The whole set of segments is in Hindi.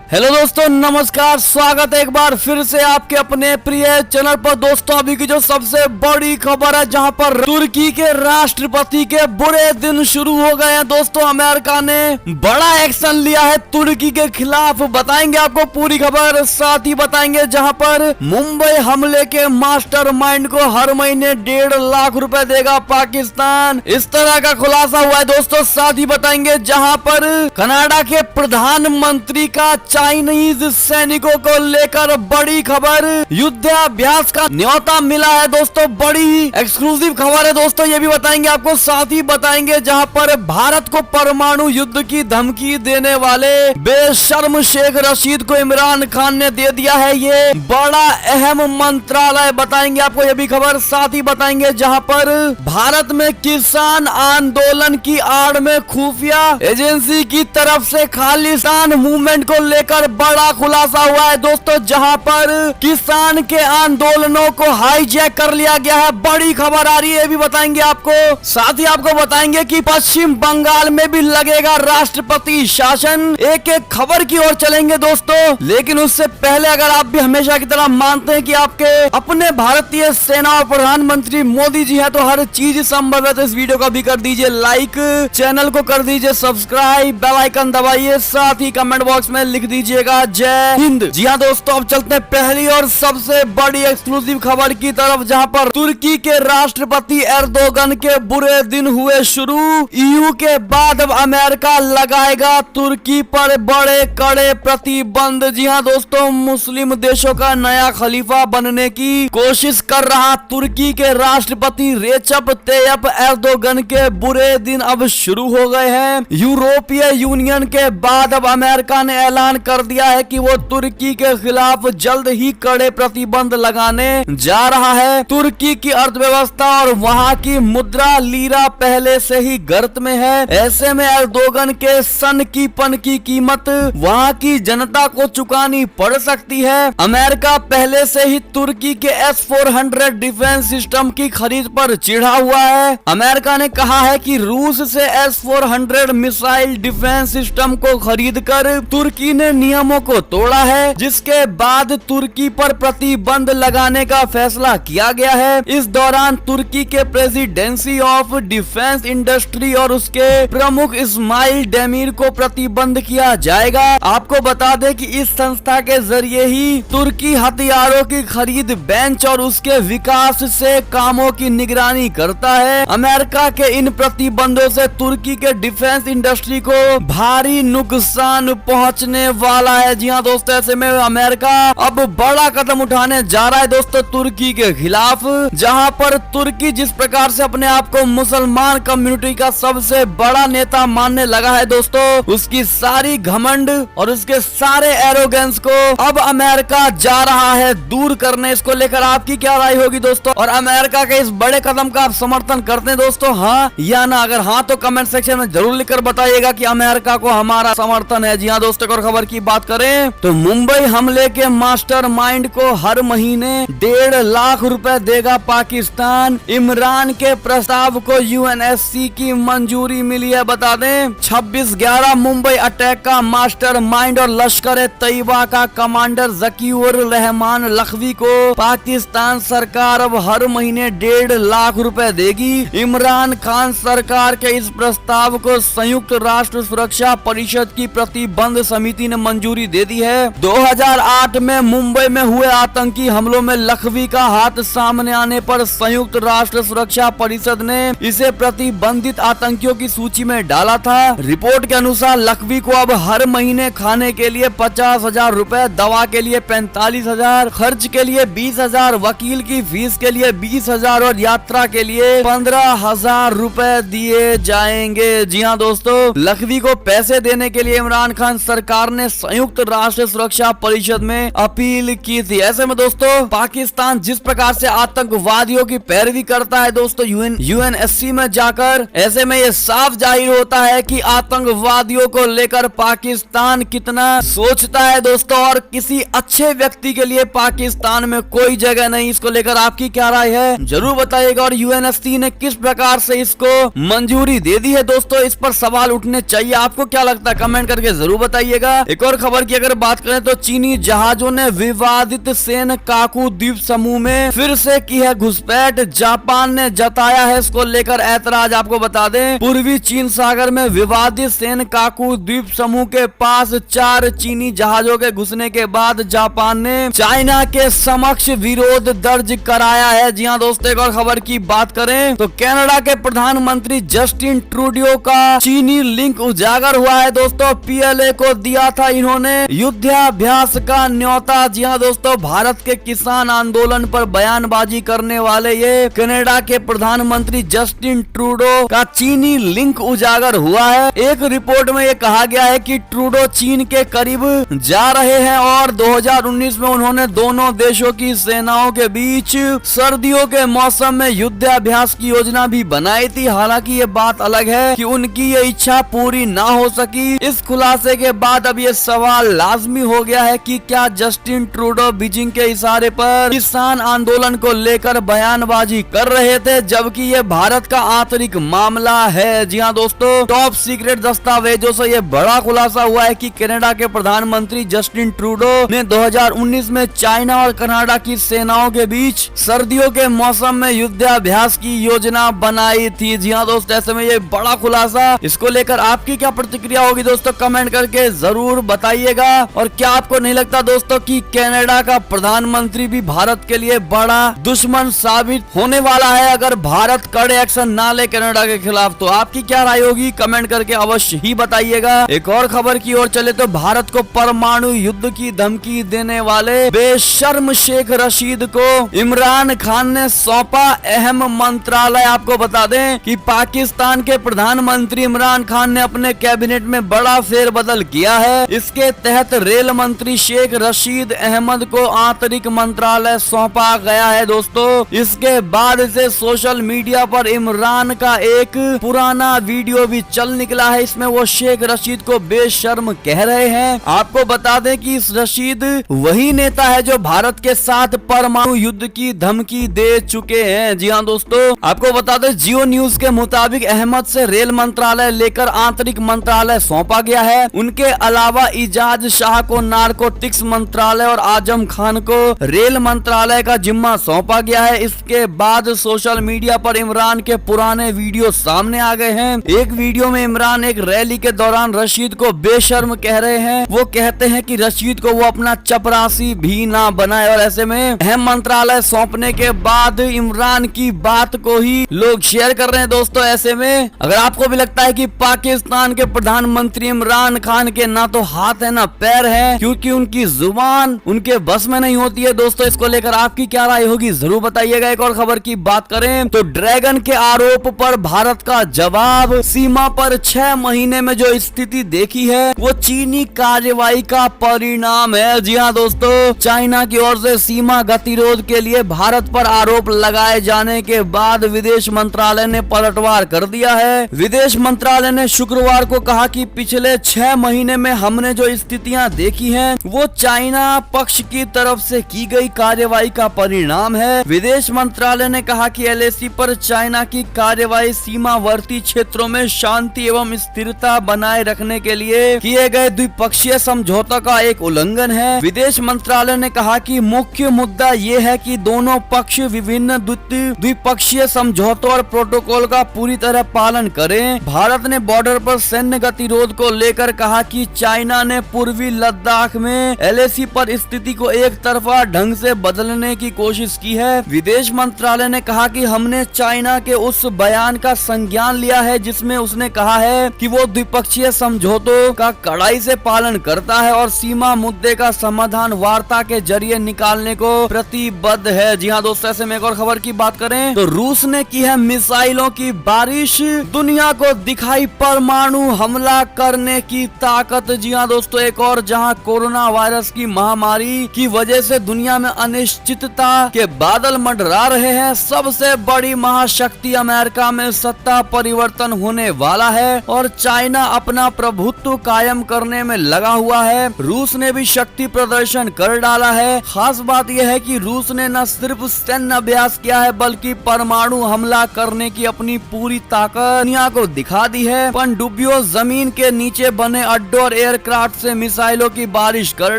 हेलो दोस्तों, नमस्कार। स्वागत है एक बार फिर से आपके अपने प्रिय चैनल पर। दोस्तों, अभी की जो सबसे बड़ी खबर है, जहां पर तुर्की के राष्ट्रपति के बुरे दिन शुरू हो गए हैं। दोस्तों, अमेरिका ने बड़ा एक्शन लिया है तुर्की के खिलाफ। बताएंगे आपको पूरी खबर, साथ ही बताएंगे जहां पर मुंबई हमले के मास्टरमाइंड को हर महीने 1.5 लाख रुपए देगा पाकिस्तान। इस तरह का खुलासा हुआ है दोस्तों। साथ ही बताएंगे जहां पर कनाडा के प्रधानमंत्री का चाइनीज सैनिकों को लेकर बड़ी खबर, युद्धाभ्यास का न्योता मिला है। दोस्तों, बड़ी एक्सक्लूसिव खबर है दोस्तों, ये भी बताएंगे आपको। साथ ही बताएंगे जहां पर भारत को परमाणु युद्ध की धमकी देने वाले बेशर्म शेख रशीद को इमरान खान ने दे दिया है ये बड़ा अहम मंत्रालय। बताएंगे आपको ये भी खबर। साथ ही बताएंगे जहां पर भारत में किसान आंदोलन की आड़ में खुफिया एजेंसी की तरफ से खालिस्तान मूवमेंट को लेकर बड़ा खुलासा हुआ है दोस्तों, जहां पर किसान के आंदोलनों को हाईजैक कर लिया गया है। बड़ी खबर आ रही है, ये भी बताएंगे आपको। साथ ही आपको बताएंगे कि पश्चिम बंगाल में भी लगेगा राष्ट्रपति शासन। एक एक खबर की ओर चलेंगे दोस्तों, लेकिन उससे पहले अगर आप भी हमेशा की तरह मानते हैं कि आपके अपने भारतीय सेना और प्रधानमंत्री मोदी जी है, तो हर चीज संभव है। तो इस वीडियो को भी कर दीजिए लाइक, चैनल को कर दीजिए सब्सक्राइब, बेल आइकन दबाइए, साथ ही कमेंट बॉक्स में लिख दीजिएगा जय हिंद। जी हाँ दोस्तों, अब चलते हैं पहली और सबसे बड़ी एक्सक्लूसिव खबर की तरफ, जहां पर तुर्की के राष्ट्रपति एर्दोगन के बुरे दिन हुए शुरू। ईयू के बाद अब अमेरिका लगाएगा तुर्की पर बड़े कड़े प्रतिबंध। जी हाँ दोस्तों, मुस्लिम देशों का नया खलीफा बनने की कोशिश कर रहा तुर्की के राष्ट्रपति रेचप तैयप एर्दोगन के बुरे दिन अब शुरू हो गए हैं। यूरोपीय यूनियन के बाद अब अमेरिका ने ऐलान कर दिया है कि वो तुर्की के खिलाफ जल्द ही कड़े प्रतिबंध लगाने जा रहा है। तुर्की की अर्थव्यवस्था और वहां की मुद्रा लीरा पहले से ही गर्त में है। ऐसे में एर्दोगन के सनकीपन की कीमत वहां की जनता को चुकानी पड़ सकती है। अमेरिका पहले से ही तुर्की के S-400 डिफेंस सिस्टम की खरीद पर चिढ़ा हुआ है। अमेरिका ने कहा है कि रूस से S-400 मिसाइल डिफेंस सिस्टम को खरीद कर तुर्की ने नियमों को तोड़ा है, जिसके बाद तुर्की पर प्रतिबंध लगाने का फैसला किया गया है। इस दौरान तुर्की के प्रेसिडेंसी ऑफ डिफेंस इंडस्ट्री और उसके प्रमुख इस्माइल डेमीर को प्रतिबंध किया जाएगा। आपको बता दें कि इस संस्था के जरिए ही तुर्की हथियारों की खरीद, बेंच और उसके विकास से कामों की निगरानी करता है। अमेरिका के इन प्रतिबंधों से तुर्की के डिफेंस इंडस्ट्री को भारी नुकसान पहुंचने वाला है। जी हाँ दोस्तों, ऐसे में अमेरिका अब बड़ा कदम उठाने जा रहा है दोस्तों तुर्की के खिलाफ, जहां पर तुर्की जिस प्रकार से अपने आप को मुसलमान कम्युनिटी का सबसे बड़ा नेता मानने लगा है दोस्तों, उसकी सारी घमंड और उसके सारे एरोगेंस को अब अमेरिका जा रहा है दूर करने। इसको लेकर आपकी क्या राय होगी दोस्तों, और अमेरिका के इस बड़े कदम का आप समर्थन करते हैं दोस्तों, हाँ या ना? अगर हाँ तो कमेंट सेक्शन में जरूर लिखकर बताइएगा कि अमेरिका को हमारा समर्थन है। जी हाँ दोस्तों, और खबर की बात करें तो मुंबई हमले के मास्टरमाइंड को हर महीने 1.5 लाख रुपए देगा पाकिस्तान। इमरान के प्रस्ताव को UNSC की मंजूरी मिली है। बता दें 26/11 मुंबई अटैक का मास्टरमाइंड और लश्कर ए तैयबा का कमांडर जकीउर रहमान लखवी को पाकिस्तान सरकार अब हर महीने 1.5 लाख रुपए देगी। इमरान खान सरकार के इस प्रस्ताव को संयुक्त राष्ट्र सुरक्षा परिषद की प्रतिबंध समिति ने मंजूरी दे दी है। 2008 में मुंबई में हुए आतंकी हमलों में लखवी का हाथ सामने आने पर संयुक्त राष्ट्र सुरक्षा परिषद ने इसे प्रतिबंधित आतंकियों की सूची में डाला था। रिपोर्ट के अनुसार लखवी को अब हर महीने खाने के लिए 50,000 रुपए, दवा के लिए 45,000, खर्च के लिए 20,000, वकील की फीस के लिए 20,000 और यात्रा के लिए 15,000 रुपए दिए जाएंगे। जी हाँ दोस्तों, लखवी को पैसे देने के लिए इमरान खान सरकार ने संयुक्त राष्ट्र सुरक्षा परिषद में अपील की थी। ऐसे में दोस्तों पाकिस्तान जिस प्रकार से आतंकवादियों की पैरवी करता है दोस्तों UNSC में जाकर, ऐसे में ये साफ जाहिर होता है कि आतंकवादियों को लेकर पाकिस्तान कितना सोचता है दोस्तों, और किसी अच्छे व्यक्ति के लिए पाकिस्तान में कोई जगह नहीं। इसको लेकर आपकी क्या राय है जरूर बताइएगा, और UNSC ने किस प्रकार से इसको मंजूरी दे दी है दोस्तों, इस पर सवाल उठने चाहिए। आपको क्या लगता है कमेंट करके जरूर बताइएगा। एक और खबर की अगर बात करें तो चीनी जहाजों ने विवादित सेनकाकू द्वीप समूह में फिर से की है घुसपैठ। जापान ने जताया है इसको लेकर ऐतराज। आपको बता दें पूर्वी चीन सागर में विवादित सेनकाकू द्वीप समूह के पास 4 चीनी जहाजों के घुसने के बाद जापान ने चाइना के समक्ष विरोध दर्ज कराया है। जी हाँ दोस्तों, एक और खबर की बात करें तो कनाडा के प्रधानमंत्री जस्टिन ट्रूडियो का चीनी लिंक उजागर हुआ है। दोस्तों पीएलए को दिया था इन्होंने युद्धाभ्यास का न्योता। जी हाँ दोस्तों, भारत के किसान आंदोलन पर बयानबाजी करने वाले ये कनाडा के प्रधानमंत्री जस्टिन ट्रूडो का चीनी लिंक उजागर हुआ है। एक रिपोर्ट में ये कहा गया है कि ट्रूडो चीन के करीब जा रहे हैं और 2019 में उन्होंने दोनों देशों की सेनाओं के बीच सर्दियों के मौसम में युद्धाभ्यास की योजना भी बनाई थी। हालांकि ये बात अलग है कि उनकी ये इच्छा पूरी ना हो सकी। इस खुलासे के बाद अब ये सवाल लाजमी हो गया है कि क्या जस्टिन ट्रूडो बीजिंग के इशारे पर किसान आंदोलन को लेकर बयानबाजी कर रहे थे, जबकि ये भारत का आंतरिक मामला है। जी हाँ दोस्तों, टॉप सीक्रेट दस्तावेजों से ये बड़ा खुलासा हुआ है कि कनाडा के प्रधानमंत्री जस्टिन ट्रूडो ने 2019 में चाइना और कनाडा की सेनाओं के बीच सर्दियों के मौसम में युद्धाभ्यास की योजना बनाई थी। जी हाँ दोस्तों, ऐसे में ये बड़ा खुलासा, इसको लेकर आपकी क्या प्रतिक्रिया होगी दोस्तों, कमेंट करके जरूर बताइएगा। और क्या आपको नहीं लगता दोस्तों कि कनाडा का प्रधानमंत्री भी भारत के लिए बड़ा दुश्मन साबित होने वाला है अगर भारत कड़े एक्शन ना ले कनाडा के खिलाफ? तो आपकी क्या राय होगी कमेंट करके अवश्य ही बताइएगा। एक और खबर की ओर चले तो भारत को परमाणु युद्ध की धमकी देने वाले बेशर्म शेख रशीद को इमरान खान ने सौंपा अहम मंत्रालय। आपको बता दें कि पाकिस्तान के प्रधानमंत्री इमरान खान ने अपने कैबिनेट में बड़ा फेरबदल किया है। इसके तहत रेल मंत्री शेख रशीद अहमद को आंतरिक मंत्रालय सौंपा गया है। दोस्तों इसके बाद से सोशल मीडिया पर इमरान का एक पुराना वीडियो भी चल निकला है। इसमें वो शेख रशीद को बेशर्म कह रहे हैं। आपको बता दें कि इस रशीद वही नेता है जो भारत के साथ परमाणु युद्ध की धमकी दे चुके हैं। जी हाँ दोस्तों, आपको बता दें जियो न्यूज के मुताबिक अहमद से रेल मंत्रालय लेकर आंतरिक मंत्रालय सौंपा गया है। उनके अलावा इजाज शाह को नारकोटिक्स मंत्रालय और आजम खान को रेल मंत्रालय का जिम्मा सौंपा गया है। इसके बाद सोशल मीडिया पर इमरान के पुराने वीडियो सामने आ गए हैं। एक वीडियो में इमरान एक रैली के दौरान रशीद को बेशर्म कह रहे हैं। वो कहते हैं कि रशीद को वो अपना चपरासी भी ना बनाए। और ऐसे में अहम मंत्रालय सौंपने के बाद इमरान की बात को ही लोग शेयर कर रहे हैं। दोस्तों ऐसे में अगर आपको भी लगता है कि पाकिस्तान के प्रधानमंत्री इमरान खान के ना तो हाथ है ना पैर है, क्योंकि उनकी जुबान उनके बस में नहीं होती है, दोस्तों इसको लेकर आपकी क्या राय होगी जरूर बताइएगा। एक और खबर की बात करें तो ड्रैगन के आरोप पर भारत का जवाब। सीमा पर 6 महीने में जो स्थिति देखी है वो चीनी कार्रवाई का परिणाम है। जी हाँ दोस्तों, चाइना की ओर से सीमा गतिरोध के लिए भारत पर आरोप लगाए जाने के बाद विदेश मंत्रालय ने पलटवार कर दिया है। विदेश मंत्रालय ने शुक्रवार को कहा कि पिछले 6 महीने में हमने जो स्थितियां देखी हैं वो चाइना पक्ष की तरफ से की गई कार्रवाई का परिणाम है। विदेश मंत्रालय ने कहा कि एलएसी पर चाइना की कार्रवाई सीमावर्ती क्षेत्रों में शांति एवं स्थिरता बनाए रखने के लिए किए गए द्विपक्षीय समझौता का एक उल्लंघन है। विदेश मंत्रालय ने कहा कि मुख्य मुद्दा ये है कि दोनों पक्ष विभिन्न द्विपक्षीय समझौतों और प्रोटोकॉल का पूरी तरह पालन करें। भारत ने बॉर्डर पर सैन्य गतिरोध को लेकर कहा कि चाइना ने पूर्वी लद्दाख में एलएसी पर स्थिति को एक तरफा ढंग से बदलने की कोशिश की है। विदेश मंत्रालय ने कहा कि हमने चाइना के उस बयान का संज्ञान लिया है जिसमें उसने कहा है कि वो द्विपक्षीय समझौतों का कड़ाई से पालन करता है और सीमा मुद्दे का समाधान वार्ता के जरिए निकालने को प्रतिबद्ध है। जी हाँ दोस्तों, ऐसे में एक और खबर की बात करें तो रूस ने की है मिसाइलों की बारिश। दुनिया को दिखाई परमाणु हमला करने की ताकत। जी हाँ दोस्तों, एक और जहां कोरोना वायरस की महामारी की वजह से दुनिया में अनिश्चितता के बादल मंडरा रहे हैं, सबसे बड़ी महाशक्ति अमेरिका में सत्ता परिवर्तन होने वाला है और चाइना अपना प्रभुत्व कायम करने में लगा हुआ है। रूस ने भी शक्ति प्रदर्शन कर डाला है। खास बात यह है कि रूस ने न सिर्फ सैन्य अभ्यास किया है बल्कि परमाणु हमला करने की अपनी पूरी ताकत दुनिया को दिखा दी है। पनडुब्बियों, जमीन के नीचे बने अड्डों और एयर एयरक्राफ्ट से मिसाइलों की बारिश कर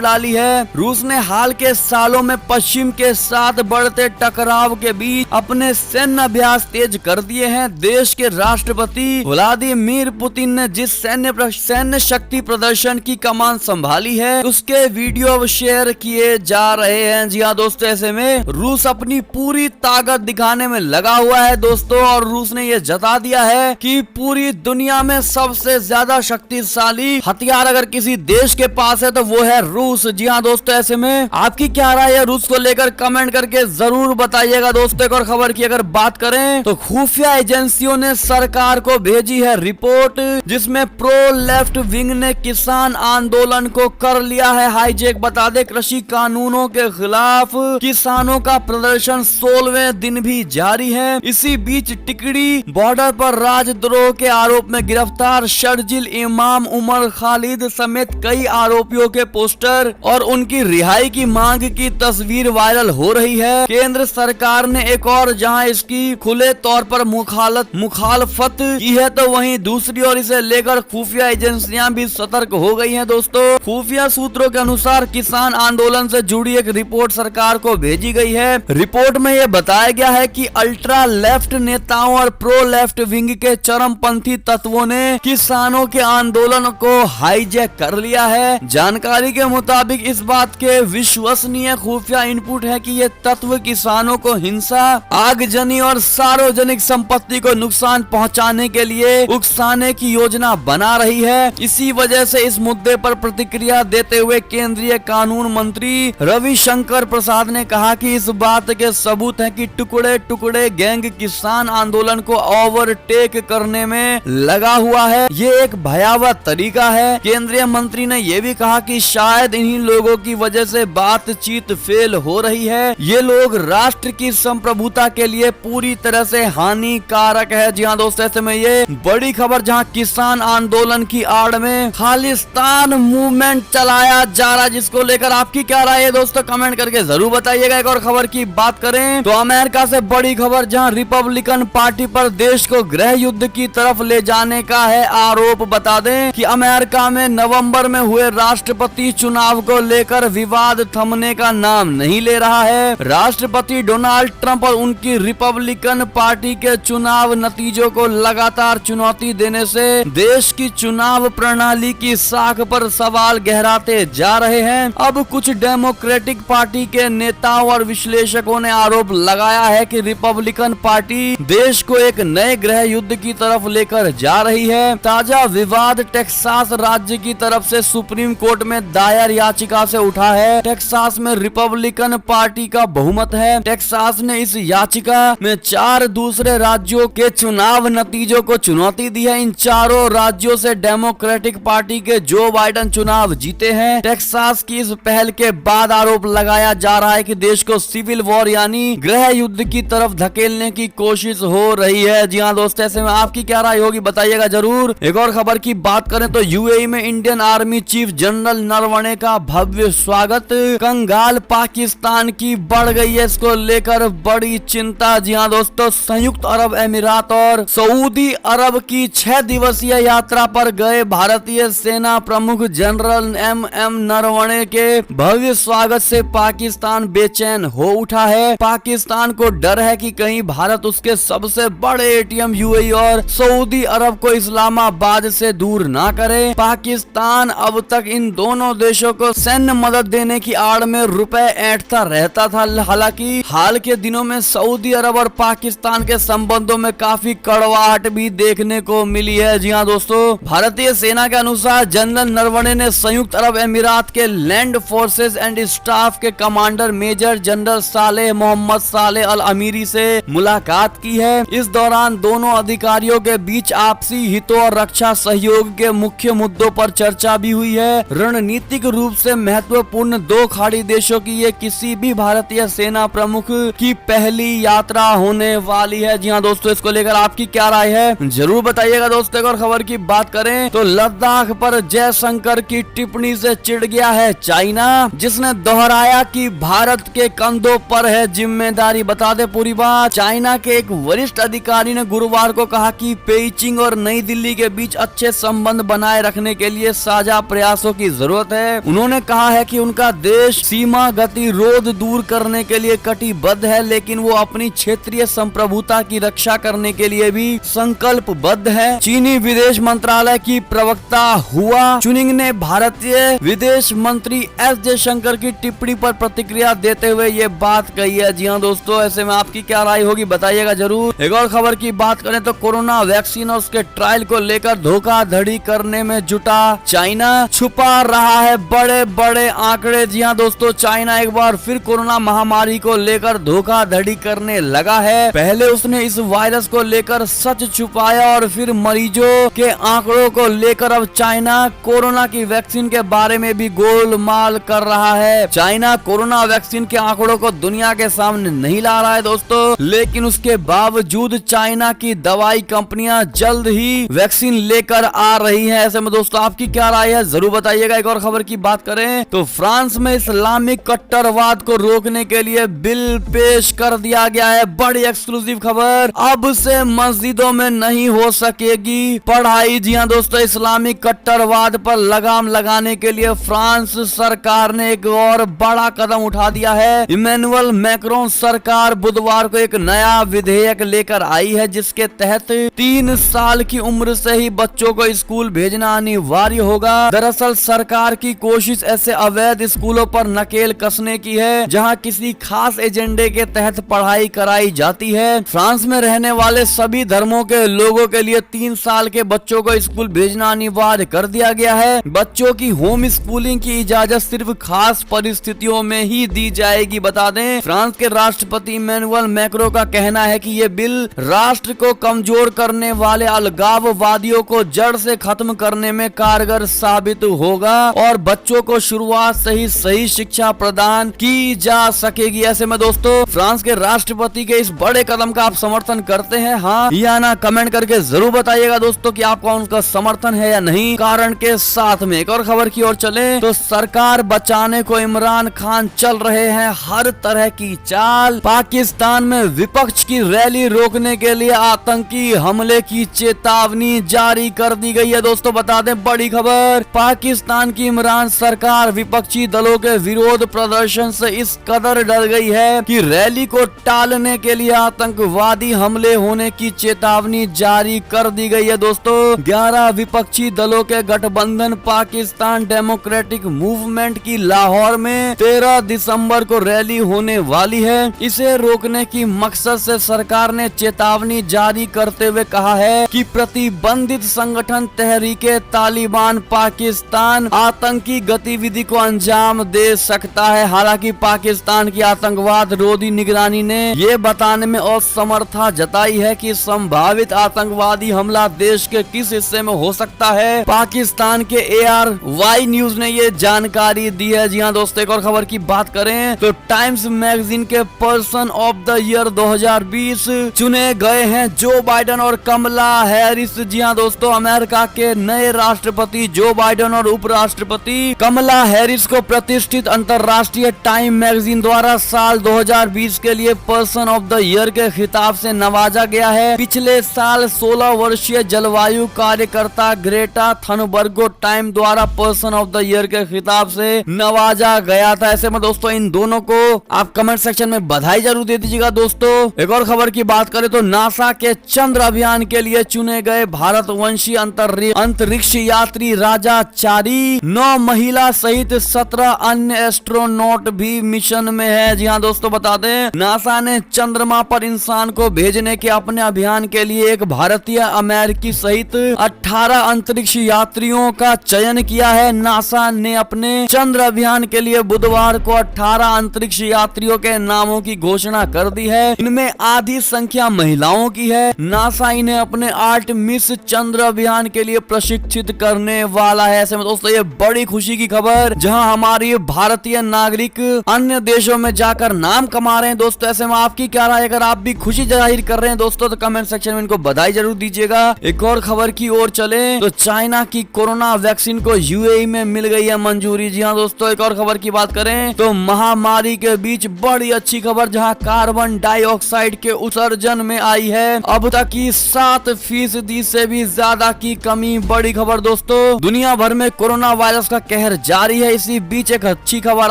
डाली है। रूस ने हाल के सालों में पश्चिम के साथ बढ़ते टकराव के बीच अपने सैन्य अभ्यास तेज कर दिए हैं। देश के राष्ट्रपति व्लादिमीर पुतिन ने जिस सैन्य शक्ति प्रदर्शन की कमान संभाली है उसके वीडियो अब शेयर किए जा रहे हैं। जी हाँ दोस्तों, ऐसे में रूस अपनी पूरी ताकत दिखाने में लगा हुआ है दोस्तों, और रूस ने यह जता दिया है कि पूरी दुनिया में सबसे ज्यादा शक्तिशाली हथियार अगर किसी देश के पास है तो वो है रूस। जी हाँ दोस्तों, ऐसे में आपकी क्या राय है रूस को लेकर कमेंट करके जरूर बताइएगा दोस्तों। एक और खबर की अगर बात करें तो खुफिया एजेंसियों ने सरकार को भेजी है रिपोर्ट जिसमें प्रो लेफ्ट विंग ने किसान आंदोलन को कर लिया है हाईजैक। बता दे कृषि कानूनों के खिलाफ किसानों का प्रदर्शन 16वें दिन भी जारी है। इसी बीच टिकड़ी बॉर्डर पर राजद्रोह के आरोप में गिरफ्तार शर्जिल इमाम उमर खालिद समेत कई आरोपियों के पोस्टर और उनकी रिहाई की मांग की तस्वीर वायरल हो रही है। केंद्र सरकार ने एक और जहां इसकी खुले तौर पर मुखालफत की है तो वहीं दूसरी ओर इसे लेकर खुफिया एजेंसियां भी सतर्क हो गई हैं दोस्तों। खुफिया सूत्रों के अनुसार किसान आंदोलन से जुड़ी एक रिपोर्ट सरकार को भेजी गई है। रिपोर्ट में यह बताया गया है कि अल्ट्रा लेफ्ट नेताओं और प्रो लेफ्ट विंग के चरमपंथी तत्वों ने किसानों के आंदोलन को हाईजैक कर लिया है। जानकारी के मुताबिक इस बात के विश्वसनीय खुफिया इनपुट है कि ये तत्व किसानों को हिंसा, आगजनी और सार्वजनिक संपत्ति को नुकसान पहुंचाने के लिए उकसाने की योजना बना रही है। इसी वजह से इस मुद्दे पर प्रतिक्रिया देते हुए केंद्रीय कानून मंत्री रविशंकर प्रसाद ने कहा कि इस बात के सबूत है कि टुकड़े टुकड़े गैंग किसान आंदोलन को ओवरटेक करने में लगा हुआ है। ये एक भयावह तरीका है। केंद्रीय मंत्री ने यह भी कहा कि शायद इन्हीं लोगों की वजह से बातचीत फेल हो रही है। ये लोग राष्ट्र की संप्रभुता के लिए पूरी तरह से हानिकारक है। जी हाँ दोस्तों, ऐसे में ये बड़ी खबर जहां किसान आंदोलन की आड़ में खालिस्तान मूवमेंट चलाया जा रहा है, जिसको लेकर आपकी क्या राय है दोस्तों कमेंट करके जरूर बताइएगा। एक और खबर की बात करें तो अमेरिका से बड़ी खबर जहां रिपब्लिकन पार्टी पर देश को गृह युद्ध की तरफ ले जाने का है आरोप। बता दें कि अमेरिका में नवंबर में हुए राष्ट्रपति चुनाव को लेकर विवाद थमने का नाम नहीं ले रहा है। राष्ट्रपति डोनाल्ड ट्रंप और उनकी रिपब्लिकन पार्टी के चुनाव नतीजों को लगातार चुनौती देने से देश की चुनाव प्रणाली की साख पर सवाल गहराते जा रहे हैं। अब कुछ डेमोक्रेटिक पार्टी के नेताओं और विश्लेषकों ने आरोप लगाया है कि रिपब्लिकन पार्टी देश को एक नए गृह युद्ध की तरफ लेकर जा रही है। ताजा विवाद टेक्सास राज्य की तरफ से सुप्रीम कोर्ट में दायर याचिका से उठा है। टेक्सास में रिपब्लिकन पार्टी का बहुमत है। टेक्सास ने इस याचिका में 4 दूसरे राज्यों के चुनाव नतीजों को चुनौती दी है। इन चारों राज्यों से डेमोक्रेटिक पार्टी के जो बाइडेन चुनाव जीते हैं। टेक्सास की इस पहल के बाद आरोप लगाया जा रहा है कि देश को सिविल वॉर यानी गृह युद्ध की तरफ धकेलने की कोशिश हो रही है। जी हाँ दोस्तों, ऐसे में आपकी क्या राय होगी बताइएगा जरूर। एक और खबर की बात करें तो यूएई में Indian army chief general Naravane का भव्य स्वागत। कंगाल पाकिस्तान की बढ़ गई है, इसको लेकर बड़ी चिंता। जी हाँ दोस्तों, संयुक्त अरब अमीरात और सऊदी अरब की 6 दिवसीय यात्रा पर गए भारतीय सेना प्रमुख जनरल एम नरवणे के भव्य स्वागत से पाकिस्तान बेचैन हो उठा है। पाकिस्तान को डर है कि कहीं भारत उसके सबसे बड़े एटीएम यूएई और सऊदी अरब को इस्लामाबाद से दूर ना करे। पाकिस्तान अब तक इन दोनों देशों को सैन्य मदद देने की आड़ में रुपए ऐंठता रहता था। हालांकि हाल के दिनों में सऊदी अरब और पाकिस्तान के संबंधों में काफी कड़वाहट भी देखने को मिली है। जी हाँ दोस्तों, भारतीय सेना के अनुसार जनरल नरवणे ने संयुक्त अरब अमीरात के लैंड फोर्सेस एंड स्टाफ के commander major general Saleh Mohammed Saleh Al Amiri से मुलाकात की है। इस दौरान दोनों अधिकारियों के बीच आपसी हितों और रक्षा सहयोग के मुख्य मुद्दों पर चर्चा भी हुई है। रणनीतिक रूप से महत्वपूर्ण 2 खाड़ी देशों की ये किसी भी भारतीय सेना प्रमुख की पहली यात्रा होने वाली है। जी हाँ दोस्तों, इसको लेकर आपकी क्या राय है जरूर बताइएगा दोस्तों। और खबर की बात करें तो लद्दाख पर जयशंकर की टिप्पणी से चिढ़ गया है चाइना, जिसने दोहराया कि भारत के कंधों पर है जिम्मेदारी। बता दे पूरी बात। चाइना के एक वरिष्ठ अधिकारी ने गुरुवार को कहा कि पेइचिंग और नई दिल्ली के बीच अच्छे संबंध बनाए रखने के लिए साझा प्रयासों की जरूरत है। उन्होंने कहा है कि उनका देश सीमा गतिरोध दूर करने के लिए कटिबद्ध है, लेकिन वो अपनी क्षेत्रीय संप्रभुता की रक्षा करने के लिए भी संकल्पबद्ध है। चीनी विदेश मंत्रालय की प्रवक्ता हुआ चुनिंग ने भारतीय विदेश मंत्री एस जयशंकर की टिप्पणी पर प्रतिक्रिया देते हुए ये बात कही है। जी हाँ दोस्तों, ऐसे में आपकी क्या राय होगी बताइएगा जरूर। एक और खबर की बात करें तो कोरोना वैक्सीन और उसके ट्रायल को लेकर धोखाधड़ी करने में जुटा चाइना छुपा रहा है बड़े बड़े आंकड़े। जी हाँ दोस्तों, चाइना एक बार फिर कोरोना महामारी को लेकर धोखाधड़ी करने लगा है। पहले उसने इस वायरस को लेकर सच छुपाया और फिर मरीजों के आंकड़ों को लेकर अब चाइना कोरोना की वैक्सीन के बारे में भी गोलमाल कर रहा है। चाइना कोरोना वैक्सीन के आंकड़ों को दुनिया के सामने नहीं ला रहा है दोस्तों, लेकिन उसके बावजूद चाइना की दवाई कंपनियां जल्द ही वैक्सीन लेकर आ रही हैं। ऐसे में दोस्तों आपकी क्या राय है जरूर बताइएगा। एक और खबर की बात करें तो फ्रांस में इस्लामिक कट्टरवाद को रोकने के लिए बिल पेश कर दिया गया है। बड़ी एक्सक्लूसिव खबर, अब से मस्जिदों में नहीं हो सकेगी पढ़ाई। जी हाँ दोस्तों, इस्लामिक कट्टरवाद पर लगाम लगाने के लिए फ्रांस सरकार ने एक और बड़ा कदम उठा दिया है। इमैनुअल मैक्रोन सरकार बुधवार को एक नया विधेयक लेकर आई है, जिसके तहत 3 साल की उम्र से ही बच्चों को स्कूल भेजना अनिवार्य होगा। दरअसल सरकार की कोशिश ऐसे अवैध स्कूलों पर नकेल कसने की है जहां किसी खास एजेंडे के तहत पढ़ाई कराई जाती है। फ्रांस में रहने वाले सभी धर्मों के लोगों के लिए 3 साल के बच्चों को स्कूल भेजना अनिवार्य कर दिया गया है। बच्चों की होम स्कूलिंग की इजाजत सिर्फ खास परिस्थितियों में ही दी जाएगी। बता दें, फ्रांस के राष्ट्रपति इमैनुअल मैक्रों का कहना है कि ये बिल राष्ट्र को कमजोर करने वाले अलगाववादियों को जड़ से खत्म करने में कारगर साबित होगा और बच्चों को शुरुआत से ही सही शिक्षा प्रदान की जा सकेगी। ऐसे में दोस्तों फ्रांस के राष्ट्रपति के इस बड़े कदम का आप समर्थन करते हैं, हाँ या ना? कमेंट करके जरूर बताइएगा दोस्तों कि आपको उनका समर्थन है या नहीं। कारण के साथ में एक और खबर की ओर चले तो सरकार बचाने को इमरान खान चल रहे हैं हर तरह की चाल। पाकिस्तान में विपक्ष की रैली रोकने के लिए आतंकी हमले की चेतावनी जारी कर दी गई है। दोस्तों बता दें बड़ी खबर, पाकिस्तान की इमरान सरकार विपक्षी दलों के विरोध प्रदर्शन से इस कदर डर गई है कि रैली को टालने के लिए आतंकवादी हमले होने की चेतावनी जारी कर दी गई है। दोस्तों 11 विपक्षी दलों के गठबंधन पाकिस्तान डेमोक्रेटिक मूवमेंट की लाहौर में 13 दिसंबर को रैली होने वाली है। इसे रोकने की मकसद से सरकार ने चेतावनी जारी करते हुए कहा है कि प्रतिबंधित संगठन तहरीके तालिबान पाकिस्तान आतंकी गतिविधि को अंजाम दे सकता है। हालांकि पाकिस्तान की आतंकवाद रोधी निगरानी ने ये बताने में असमर्थता जताई है कि संभावित आतंकवादी हमला देश के किस हिस्से में हो सकता है। पाकिस्तान के ARY न्यूज ने ये जानकारी दी है। जी हाँ दोस्तों, एक और खबर की बात करें तो टाइम्स मैगजीन के पर्सन ऑफ द ईयर 2020 चुने गए हैं जो बाइडेन और कमला हैरिस। जी हाँ दोस्तों, अमेरिका के नए राष्ट्रपति जो बाइडेन और उपराष्ट्रपति कमला हैरिस को प्रतिष्ठित अंतर्राष्ट्रीय टाइम मैगजीन द्वारा साल 2020 के लिए पर्सन ऑफ द ईयर के खिताब से नवाजा गया है। पिछले साल 16 वर्षीय जलवायु कार्यकर्ता ग्रेटा थनबर्ग को टाइम द्वारा पर्सन ऑफ द ईयर के खिताब से नवाजा गया था। ऐसे में दोस्तों इन दोनों को आप कमेंट सेक्शन में बधाई जरूर दे दीजिएगा। दोस्तों एक और खबर की बात करें तो नासा के चंद्र अभियान के लिए चुने गए भारतवंशी अंतरिक्ष यात्री राजा चारी 9 महिला सहित 17 अन्य एस्ट्रोनॉट भी मिशन में है। जी हाँ दोस्तों, बता दें नासा ने चंद्रमा पर इंसान को भेजने के अपने अभियान के लिए एक भारतीय अमेरिकी सहित 18 अंतरिक्ष यात्रियों का चयन किया है। नासा ने अपने चंद्र अभियान के लिए बुधवार को 18 अंतरिक्ष यात्रियों के नामों की घोषणा कर दी है। इनमें आधी संख्या महिलाओं की है। नासा इन्हें अपने आर्टेमिस चंद्र अभियान के लिए प्रशिक्षित करने वाला है। ऐसे में दोस्तों ये बड़ी खुशी की खबर, जहां हमारी भारतीय नागरिक अन्य देशों में जाकर नाम कमा रहे हैं। दोस्तों ऐसे में आपकी क्या राय, अगर आप भी खुशी जाहिर कर रहे हैं दोस्तों तो कमेंट सेक्शन में इनको बधाई जरूर दीजिएगा। एक और खबर की ओर चले तो चाइना की कोरोना वैक्सीन को UAE में मिल गई है मंजूरी। जी हाँ दोस्तों, एक और खबर की बात करें तो महामारी के बीच बड़ी अच्छी खबर, जहां कार्बन डाइऑक्साइड के उत्सर्जन में आई है अब तक की 7% से भी ज्यादा की कमी। बड़ी खबर दोस्तों, दोस्तों दुनिया भर में कोरोना वायरस का कहर जारी है। इसी बीच एक अच्छी खबर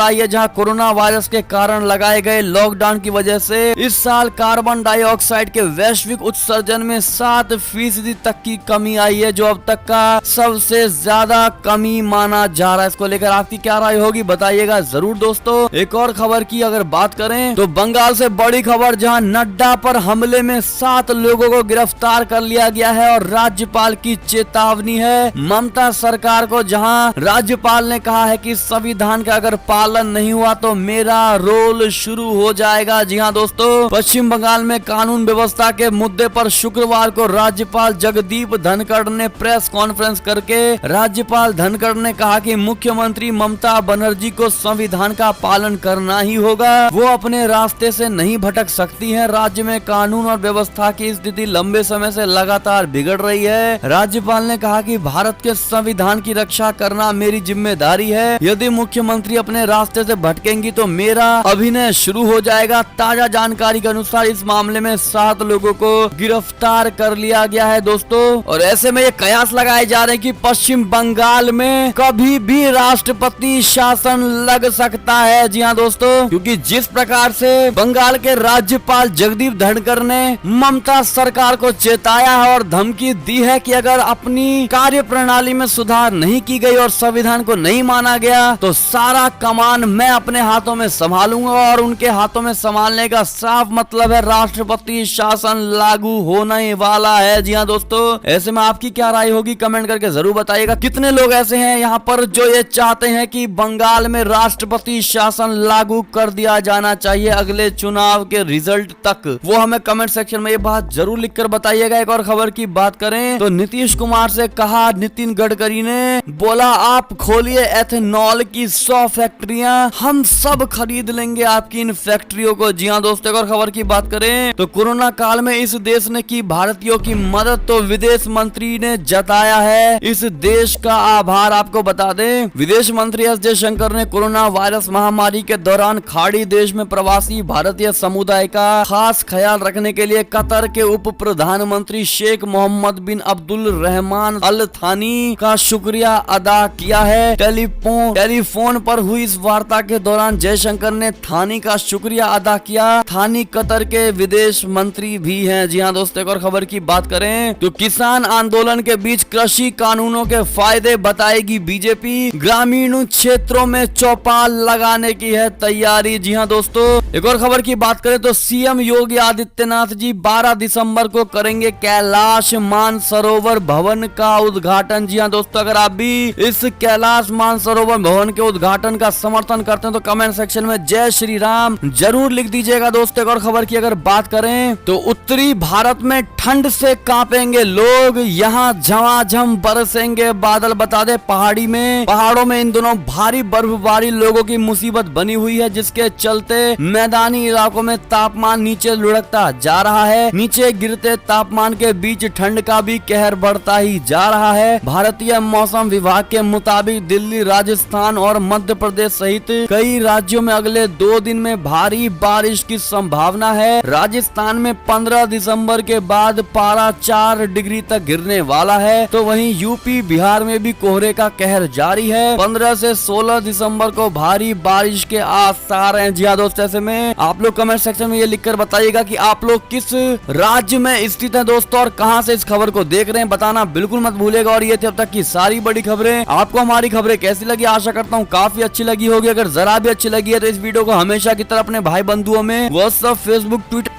आई है, जहां कोरोना वायरस के कारण लगाए गए लॉकडाउन की वजह से इस साल कार्बन डाइऑक्साइड के वैश्विक उत्सर्जन में 7% तक की कमी आई है, जो अब तक का सबसे ज्यादा कमी माना जा रहा है। इसको लेकर आपकी क्या राय होगी बताइएगा जरूर दोस्तों। एक और खबर की अगर बात करें तो बंगाल से बड़ी खबर, जहां नड्डा पर हमले में 7 लोगों को गिरफ्तार कर लिया गया है और राज्यपाल की चेतावनी है ममता सरकार को, जहां राज्यपाल ने कहा है कि संविधान का अगर पालन नहीं हुआ तो मेरा रोल शुरू हो जाएगा। जी हां दोस्तों, पश्चिम बंगाल में कानून व्यवस्था के मुद्दे पर शुक्रवार को राज्यपाल जगदीप धनखड़ ने प्रेस कॉन्फ्रेंस करके राज्यपाल धनखड़ ने कहा कि मुख्यमंत्री ममता बनर्जी को संविधान का पालन करना ही होगा, वो अपने रास्ते से नहीं भटक सकती हैं। राज्य में कानून और व्यवस्था की स्थिति लंबे समय से लगातार बिगड़ रही है। राज्यपाल ने कहा कि भारत के संविधान की रक्षा करना मेरी जिम्मेदारी है, यदि मुख्यमंत्री अपने रास्ते से भटकेंगी तो मेरा अभिनय शुरू हो जाएगा। ताजा जानकारी के अनुसार इस मामले में 7 लोगों को गिरफ्तार कर लिया गया है दोस्तों। और ऐसे में ये कयास लगाए जा रहे हैं कि पश्चिम बंगाल में कभी भी राष्ट्रपति शासन लग सकता है। जी हाँ दोस्तों, क्योंकि जिस प्रकार से बंगाल के राज्यपाल जगदीप धनखड़ ने ममता सरकार को चेताया है और धमकी दी है कि अगर अपनी कार्य प्रणाली में सुधार नहीं की गई और संविधान को नहीं माना गया तो सारा कमान मैं अपने हाथों में संभालूंगा, और उनके हाथों में संभालने का साफ मतलब है राष्ट्रपति शासन लागू होने वाला है। जी हाँ दोस्तों, ऐसे में आपकी क्या राय होगी कमेंट करके जरूर बताइएगा। कितने लोग ऐसे हैं यहाँ पर जो ये चाहते हैं कि बंगाल में राष्ट्रपति शासन लागू कर दिया जाना चाहिए अगले चुनाव के रिजल्ट तक, वो हमें कमेंट सेक्शन में ये बात जरूर लिखकर बताइएगा। एक और खबर की बात करें तो नीतीश कुमार से कहा नितिन गडकरी ने, बोला आप खोलिए एथेनॉल की 100 फैक्ट्रियां, हम सब खरीद लेंगे आपकी इन फैक्ट्रियों को। जी हाँ दोस्तों, एक और खबर की बात करें तो कोरोना काल में इस देश ने की भारतीयों की मदद, तो विदेश मंत्री ने जताया है इस देश का आभार। आपको बता दें विदेश मंत्री एस जयशंकर ने कोरोना वायरस महामारी के दौरान खाड़ी देश में प्रवासी भारतीय समुदाय का खास ख्याल रखने के लिए कतर के उप प्रधानमंत्री शेख मोहम्मद बिन अब्दुल रहमान अल थानी का शुक्रिया अदा किया है। टेलीफोन पर हुई इस वार्ता के दौरान जयशंकर ने थानी का शुक्रिया अदा किया। थानी कतर के विदेश मंत्री भी हैं। जी हाँ दोस्तों, एक और खबर की बात करें तो किसान आंदोलन के बीच कृषि कानूनों के फायदे बताएगी बीजेपी, ग्रामीण क्षेत्रों में चौपाल लगाने की है तैयारी। जी हाँ दोस्तों, एक और खबर की बात करें तो सीएम योगी आदित्यनाथ जी 12 दिसंबर को करेंगे कैलाश मानसरोवर भवन का उद्घाटन। जी हाँ दोस्तों, अगर आप भी इस कैलाश मानसरोवर भवन के उद्घाटन का समर्थन करते हैं तो कमेंट सेक्शन में जय श्री राम जरूर लिख दीजिएगा दोस्तों। एक और खबर की अगर बात करें तो उत्तरी भारत में ठंड से कांपेंगे लोग, यहाँ झमाझम बरसेंगे बादल। बता दे पहाड़ों में इन दिनों भारी बर्फबारी लोगों की मुसीबत बनी हुई है, जिसके चलते मैदानी इलाकों में तापमान नीचे लुढ़कता जा रहा है। नीचे गिरते तापमान के बीच ठंड का भी कहर बढ़ता ही जा रहा है। भारतीय मौसम विभाग के मुताबिक दिल्ली, राजस्थान और मध्य प्रदेश सहित कई राज्यों में अगले 2 दिन में भारी बारिश की संभावना है। राजस्थान में 15 दिसंबर के बाद पारा 4 डिग्री तक गिरने वाला है, तो वहीं यूपी बिहार में भी कोहरे का कहर जारी है। 15 से 16 दिसंबर को भारी बारिश के आसार हैं। जी हाँ दोस्तों, ऐसे में आप लोग कमेंट सेक्शन में ये लिखकर बताइएगा कि आप लोग किस राज्य में स्थित हैं दोस्तों और कहां से इस खबर को देख रहे हैं, बताना बिल्कुल मत भूलेगा। और ये थी अब तक की सारी बड़ी खबरें। आपको हमारी खबरें कैसी लगी, आशा करता हूँ काफी अच्छी लगी होगी। अगर जरा भी अच्छी लगी है तो इस वीडियो को हमेशा की तरह अपने भाई बंधुओं में व्हाट्सएप, फेसबुक, ट्विटर